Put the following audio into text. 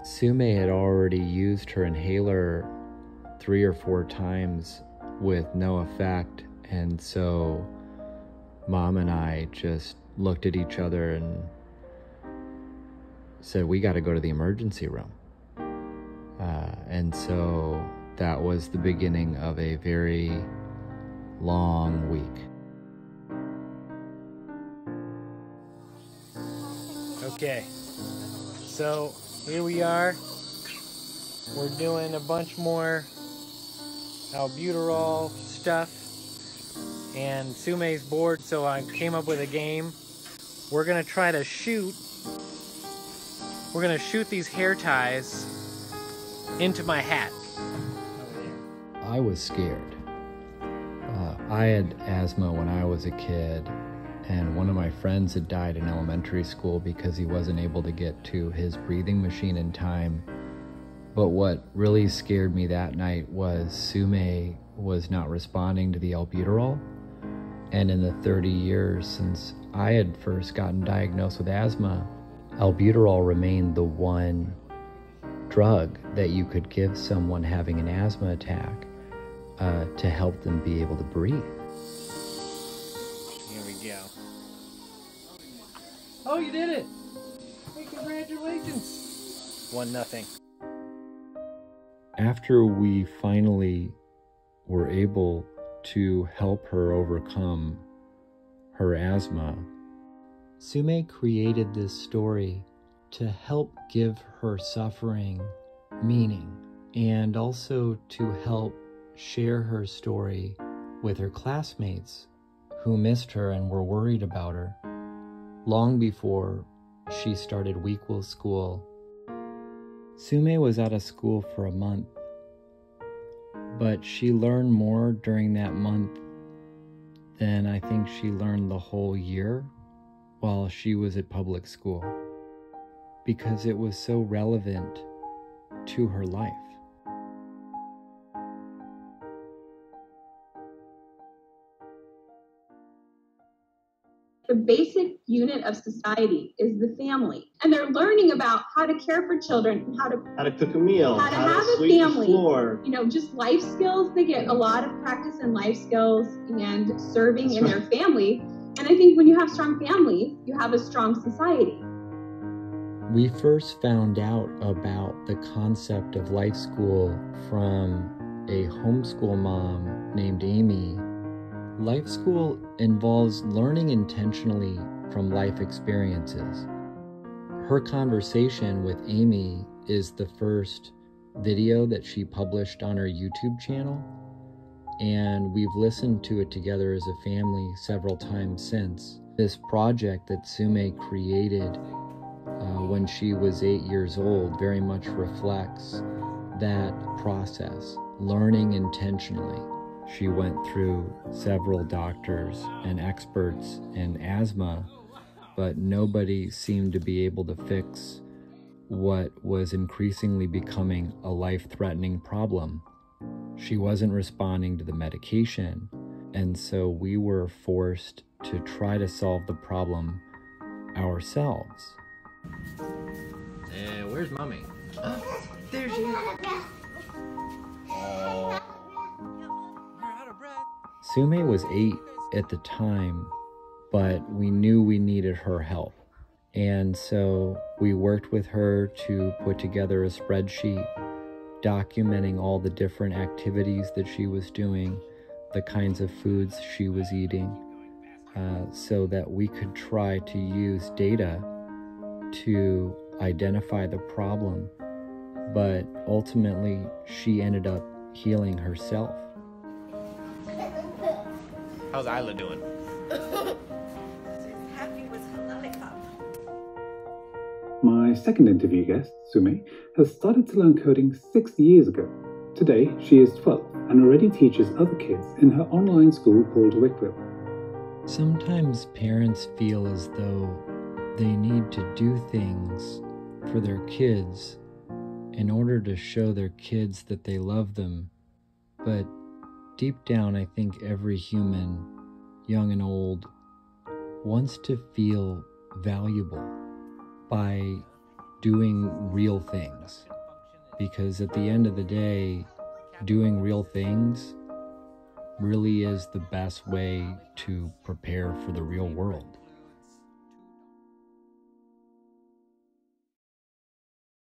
Sumay had already used her inhaler 3 or 4 times with no effect, and so Mom and I just looked at each other and said, we got to go to the emergency room. And so that was the beginning of a very long week. Okay, so here we are. We're doing a bunch more albuterol stuff, and Sumay's bored, so I came up with a game. We're gonna try to shoot. We're gonna shoot these hair ties into my hat. I was scared. I had asthma when I was a kid, and one of my friends had died in elementary school because he wasn't able to get to his breathing machine in time. But what really scared me that night was Sumay was not responding to the albuterol. And in the 30 years since I had first gotten diagnosed with asthma, albuterol remained the one drug that you could give someone having an asthma attack to help them be able to breathe. Here we go. Oh, you did it! Hey, congratulations! 1-0. After we finally were able to help her overcome her asthma, Sumay created this story to help give her suffering meaning, and also to help share her story with her classmates who missed her and were worried about her long before she started WEquil.School. Sumay was out of school for a month, but she learned more during that month than I think she learned the whole year while she was at public school, because it was so relevant to her life. The basic unit of society is the family, and they're learning about how to care for children, and how to cook a meal, how to have a sweep family. the floor. You know, just life skills. They get a lot of practice in life skills and serving in their family. And I think when you have strong families, you have a strong society. We first found out about the concept of Lifeschool from a homeschool mom named Amy. Lifeschool involves learning intentionally from life experiences. Her conversation with Amy is the first video that she published on her YouTube channel, and we've listened to it together as a family several times since. This project that Sumay created when she was 8 years old very much reflects that process, learning intentionally. She went through several doctors and experts in asthma, but nobody seemed to be able to fix what was increasingly becoming a life-threatening problem. She wasn't responding to the medication, and so we were forced to try to solve the problem ourselves. Where's Mommy? Oh, there she is. Oh. Sumay was 8 at the time, but we knew we needed her help. And so we worked with her to put together a spreadsheet documenting all the different activities that she was doing, the kinds of foods she was eating, so that we could try to use data to identify the problem. But ultimately, she ended up healing herself. How's Isla doing? She's happy with her lollipop. My second interview guest, Sumay, has started to learn coding 6 years ago. Today, she is 12 and already teaches other kids in her online school called WEquil. Sometimes parents feel as though they need to do things for their kids in order to show their kids that they love them. But deep down, I think every human, young and old, wants to feel valuable. By doing real things. Because at the end of the day, doing real things really is the best way to prepare for the real world.